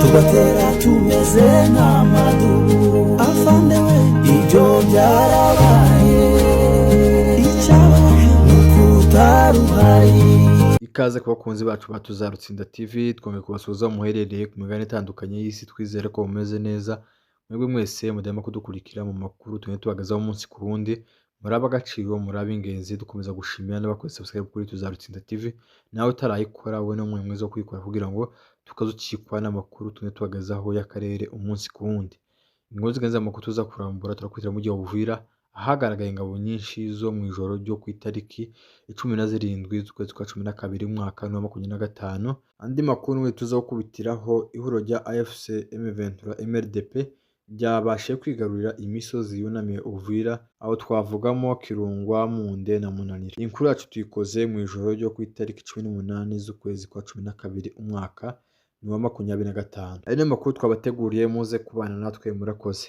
tugatera tumeze nk'amadubu afandewe ibyo byarabaye icyabaye n'ukutaruhari. Ikaze ku bakunzi bacu ba Tuzarutsinda TV, twongeye kubasuhuza muherereye ku migabane itandukanye y'isi, twizere ko mumeze neza. Mwebwe mwese mudahema kudukurikira mu makuru tugenda tubagezaho umunsi ku wundi, muri ab'agaciro, muri ab'ingenzi, dukomeza gushimira n'abakoze subscribe kuri Tuzarutsinda TV. Nawe utarayikora wowe ni umwe mwiza wo kuyikora kugira ngo tukazukikwa n'amakuru tugenda tubagezaho y'akarere umunsi ku wundi. Inkuru zigenza amakuru tuza kurambura turakurikira mu gihe Uvira ahagaragaye ingabo nyinshi zo mu ijoro ryo ku itariki 17 z'ukwezi kwa 12 umwaka wa 2025. Andi makuru mwe tuza gukubitiraho ihuriro rya AFC M23 MRDP ryabashe kwigarurira imisozi yunamiye Uvira, aho twavugamo Kirungwa, Munde na Munanira. Inkuru yacu tuyikoze mu ijoro ryo ku itariki 18 z'ukwezi kwa 12 umwaka wa 2025. Aya ni amakuru twabateguriye, muze kubana natwe murakoze.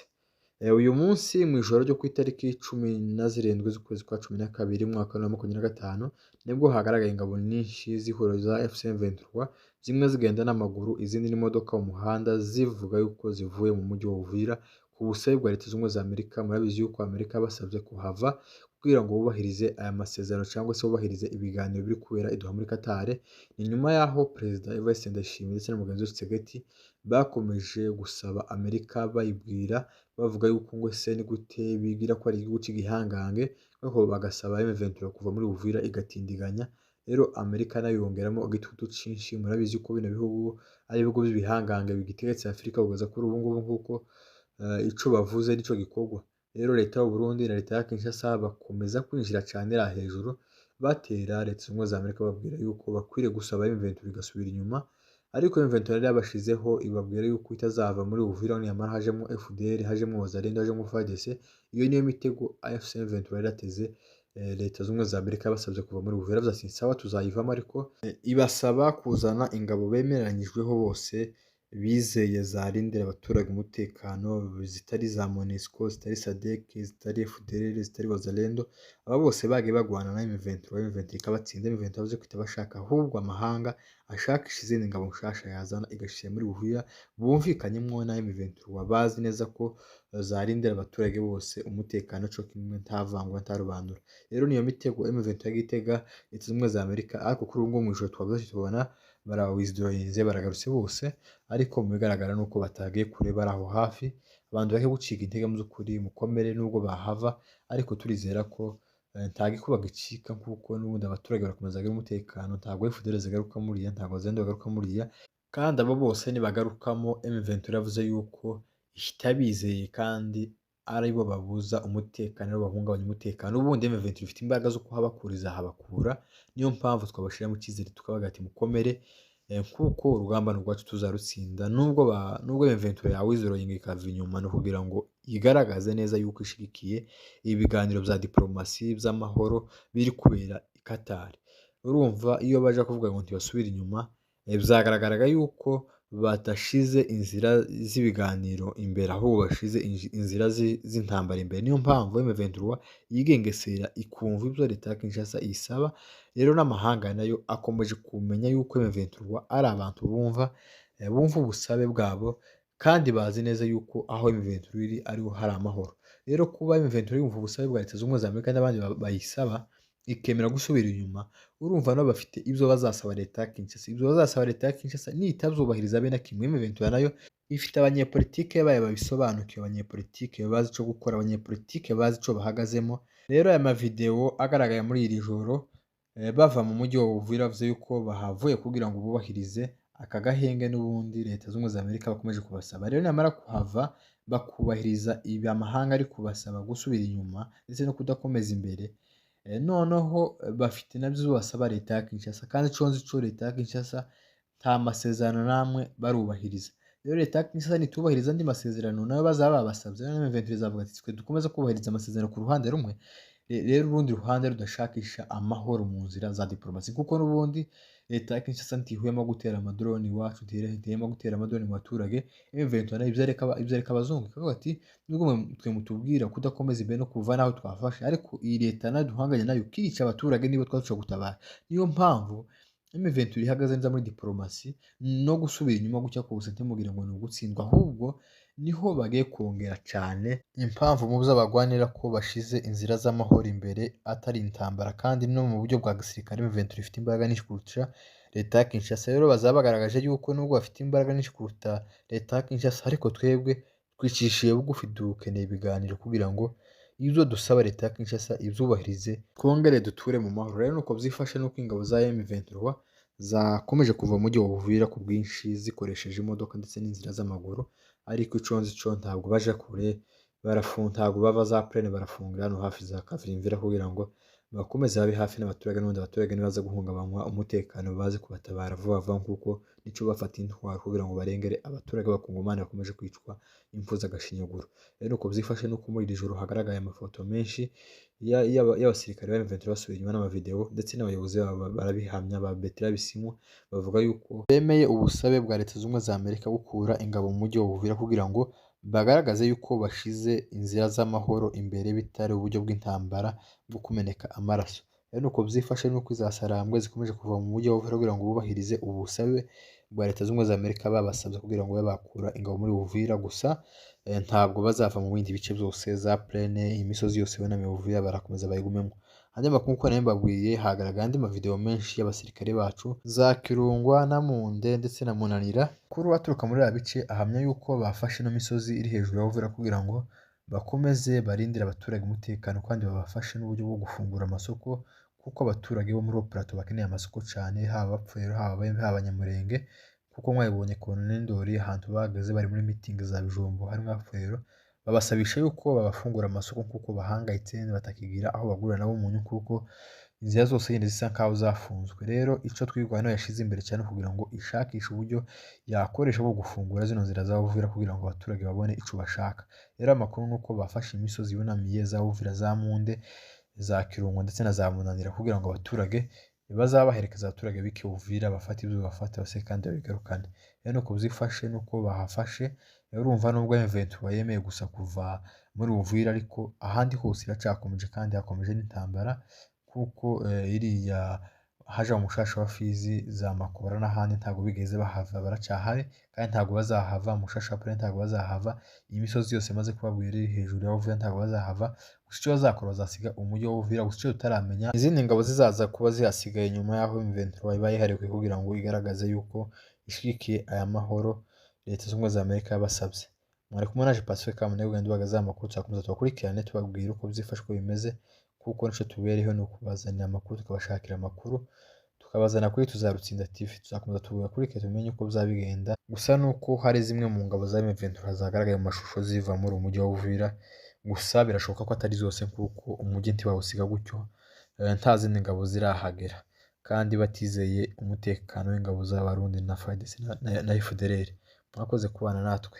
Uyu munsi mu ijoro ryo ku itariki 17 z'ukwezi kwa 12 umwaka wa 2025 nibwo hagaragaye ingabo nyinshi z'ihuriro za AFC M23, zimwe zigenda n'amaguru izindi n'imodoka mu muhanda, zivuga yuko zivuye mu mujyi wa Uvira ku busabe bwa Leta Zunze Ubumwe za Amerika. Murabizi yuko Amerika basabye kuhava kugira ngo bubahirize aya masezerano cyangwa se bubahirize ibiganiro biri kubera i Doha muri Qatar. Ni nyuma y'aho Perezida Evariste Ndayishimiye ndetse n'umugenzi we Tshisekedi bakomeje gusaba Amerika bayibwira bavuga yuko ngo se ni gute bigira ko ari igihugu cy'igihangange, aho bagasaba M23 kuva muri Uvira igatindiganya. Rero Amerika nayo yongeramo igitutu cyinshi. Murabizi ko bino bihugu ari ibihugu by'ibihangange bigitegetse Afurika kugeza kuri ubu ngubu, nk'uko ico bavuze nico gikorwa. Rero leta y'u Burundi na leta ya Kinshasa bakomeza kwinjira cyane ra hejuru, batera Leta Zunze Ubumwe za Amerika babwira yuko bakwiriye gusaba M23 igasubira inyuma. Ariko M23 yari yabashizeho ibabwira yuko itazava muri Uvira nyamara hajemo FDL, hajemo Wazalendo, hajemo FARDC. Iyo niyo mitego AFC M23 yarateze Leta Zunze Ubumwe za Amerika basabye kuva muri Uvira. Byasi sawa tuzayivamo, ariko ibasaba kuzana ingabo bemeranyijweho bose, bizeye zarindira abaturage umutekano, zitari za MONUSCO, zitari SADC, zitari FDL, zitari Wazalendo. Aba bose bagiye bagwana na M23 ikabatsinda. M23 bavuze ko itabashaka, ahubwo amahanga ashakisha izindi ngabo nshasha yazana igashira muri Uvira, bumvikanyemo na M23 bazi neza ko zarindira abaturage bose umutekano cyo kimwe, nta vangura nta rubanura. Rero niyo mitego M23 gitega Leta Zunze Ubumwe za Amerika, ariko kuri ubu mu ijoro twavuze tubona barawithdrawinze, baragarutse bose, ariko mu bigaragara nuko batagiye kure, bari aho hafi. Abantu bake gucika intege mu by'ukuri, mukomere nubwo bahava, ariko turizera ko nta gikuba gicika, kuko n'ubundi abaturage barakomeza kugira umutekano. Ntabwo FDL zigaruka muriya, ntabwo Zendo bagaruka muriya, kandi abo bose nibagarukamo M23 yavuze yuko itabizeye kandi ari bo babuza umutekano, ari bahungabanya umutekano. Ubundi M23 ifite imbaraga zo kuhabakuriza habakura. Niyo mpamvu twabashira mu cyizere tukabaga ati mukomere, kuko urugamba rwacu tuzarutsinda. Nubwo M23 yawizoroyinga ikava inyuma, no kugira ngo igaragaze neza yuko ishigikiye ibiganiro bya diplomasi by'amahoro biri kubera i Qatar. Urumva iyo baje kuvuga ngo ntibasubire inyuma, byagaragaraga yuko batashize inzira z'ibiganiro imbere, ahubwo bashize inzira z'intambara imbere. Niyo mpamvu M23 yigengesera ikumva ibyo Leta ya Kinshasa isaba. Rero n'amahanga nayo akomeje kumenya yuko M23 ari abantu bumva ubusabe bwabo, kandi bazi neza yuko aho M23 iri ariho hari amahoro. Rero kuba M23 yumva ubusabe bwa Leta Zunze Ubumwe za Amerika n'abandi bayisaba ikemera gusubira inyuma, urumva nabo bafite ibyo bazasaba Leta ya Kinshasa. Ibyo bazasaba Leta ya Kinshasa nitabyubahiriza be na kimwe, M23 nayo ifite abanyepolitike bayo babisobanukiwe, abanyepolitike bazi icyo gukora, abanyepolitike bazi icyo bahagazemo. Rero aya mavideo agaragaye muri iri joro bava mu mujyi wa Uvira, bavuze yuko bahavuye kugira ngo bubahirize aka gahenge n'ubundi Leta Zunze Ubumwe za Amerika bakomeje kubasaba. Rero namara kuhava bakubahiriza ibi amahanga ari kubasaba gusubira inyuma ndetse no kudakomeza imbere, noneho bafite nabyo basaba Leta ya Kinshasa, kandi cyo Leta ya Kinshasa nta masezerano namwe barubahiriza. Rero Leta ya Kinshasa nitubahiriza andi masezerano nayo bazaba babasabye, M23 zavuga ati twe dukomeza kubahiriza amasezerano ku ruhande rumwe, rero urundi ruhande rudashakisha amahoro mu nzira za diplomasi, kuko n'ubundi Leta ya Kinshasa ntihwema gutera amadrone iwacu, ntihwema gutera amadrone mu baturage. M23 ibyo areka abazungu ikavuga ati nubwo twe mutubwira kudakomeza imbere no kuva naho twafashe, ariko iyi leta nayo duhanganye nayo kica abaturage nibo twashobora gutabara. Niyo mpamvu M23 ihagaze neza muri diplomasi no gusubira inyuma gutya kose ntimugire ngo ni ugutsindwa, ahubwo niho bagiye kongera cyane impamvu mu z'abagwanira ko bashize inzira z'amahoro imbere atari intambara, kandi no mu buryo bwa gisirikare M23 ifite imbaraga nyinshi kurusha leta ya Kinshasa. Rero bazaba bagaragaje yuko nubwo bafite imbaraga nyinshi kuruta leta ya Kinshasa, ariko twebwe twicishiye bugufi dukeneye ibiganiro kugira ngo ibyo dusaba leta ya Kinshasa ibyubahirize twongere duture mu mahoro. Rero nuko byifashe nuko ingabo za M23 zakomeje kuva mu mujyi wa Uvira ku bwinshi zikoresheje imodoka ndetse n'inzira z'amaguru, ariko ico nzi co ntabwo baja kure, ntabwo bava za plene barafungira hano hafi za Kavimvira kugira ngo bakomeze babe hafi n'abaturage, n'ubundi abaturage nibaza guhungabanywa umutekano baze kubatabara vuba vuba, kuko nico bafata intwaro kugira ngo barengere abaturage b'abakongomani bakomeje kwicwa impfu z'agashinyaguro. Rero uko byifashe nuko muri iri joro hagaragaye amafoto menshi y'abasirikare ba M23 basubiye inyuma n'amavideo, ndetse n'abayobozi barabihamya ba Bertrand Bisimwa bavuga yuko bemeye ubusabe bwa leta z'ubumwe za Amerika gukura ingabo mu mujyi wa Uvira kugira ngo bagaragaze yuko bashize inzira z'amahoro imbere bitari uburyo bw'intambara bwo kumeneka amaraso. Rero nuko byifashe nuko iza Sarambwe zikomeje kuva mu mujyi wa Uvira kugira ngo bubahirize ubusabe bwa leta z'ubumwe za Amerika babasabye kugira ngo babe bakura ingabo muri Uvira, gusa ntabwo bazava mu bindi bice byose za plene, imisozi yose yunamiye Uvira barakomeza bayigumemo. Andi makuru uko nayo mbabwiye, hagaragaye andi mavideo menshi y'abasirikare bacu za Kirungwa na Munde ndetse na Munanira, kuri aturuka muri aba bice ahamya yuko bafashe ino misozi iri hejuru ya Uvira kugira ngo bakomeze barindire abaturage umutekano, kandi babafashe n'uburyo bwo gufungura amasoko, kuko abaturage bo muri Plateau bakeneye amasoko cyane, haba Bapfero haba Abanyamurenge, kuko mwabibonye Colonel Ndori ahantu bahagaze bari muri meeting za Bijombo harimo Bapfero, babasabisha yuko babafungura amasoko kuko bahangayitse batakigira aho bagurira nabo umunyu, kuko inzira zose yindi zisa nkaho zafunzwe. Rero ico twirwanaho yashize imbere cyane kugira ngo ishakishe uburyo yakoresha bwo gufungura zino nzira za Uvira kugira ngo abaturage babone ico bashaka. Rero amakuru nuko bafashe imisozi yunamiye za Uvira, za Munde, za Kirungo ndetse na za Munanira kugira ngo abaturage bazabaherekeza abaturage b'iki Uvira bafate ibyo bafata bose kandi babigarukane. Rero nuko byifashe nuko bahafashe. Urumva nubwo M23 yemeye gusa kuva muri Uvira, ariko ahandi hose iracakomeje kandi hakomeje n'intambara, kuko iriya haja umushasha wa Fizi za Makobara n'ahandi ntabwo bigeze bahava, baracahari kandi ntabwo bazahava. Umushasha wa Plane ntabwo bazahava, iyi misozi yose maze kubabwira iri hejuru ya Uvira ntabwo bazahava. Gusa icyo bazakora bazasiga umujyi wa Uvira, gusa icyo tutaramenya izindi ngabo zizaza kuba zihasigaye nyuma y'aho M23 iba yihariwe kugira ngo igaragaze yuko ishigikiye aya mahoro leta z'ubumwe za Amerika yabasabye. Mwari kumwe naje Pacifique Kamunegu, ugenda ubagaza amakuru, tuzakomeza tubakurikirane tubabwira uko byifashe uko bimeze, kuko nico tubereho ni ukubazanira amakuru, tukabashakira amakuru, tukabazana kuri Tuzarutsinda TV. Tuzakomeza tubakurikire tumenye uko bizabigenda. Gusa nuko hari zimwe mu ngabo za M23 zagaragaye mu mashusho ziva muri umujyi wa Uvira, gusa birashoboka ko atari zose kuko umujyi ntibawusiga gutyo nta zindi ngabo zirahagera, kandi batizeye umutekano w'ingabo z'Abarundi na FARDC na FDLR. Mwakoze kubana natwe.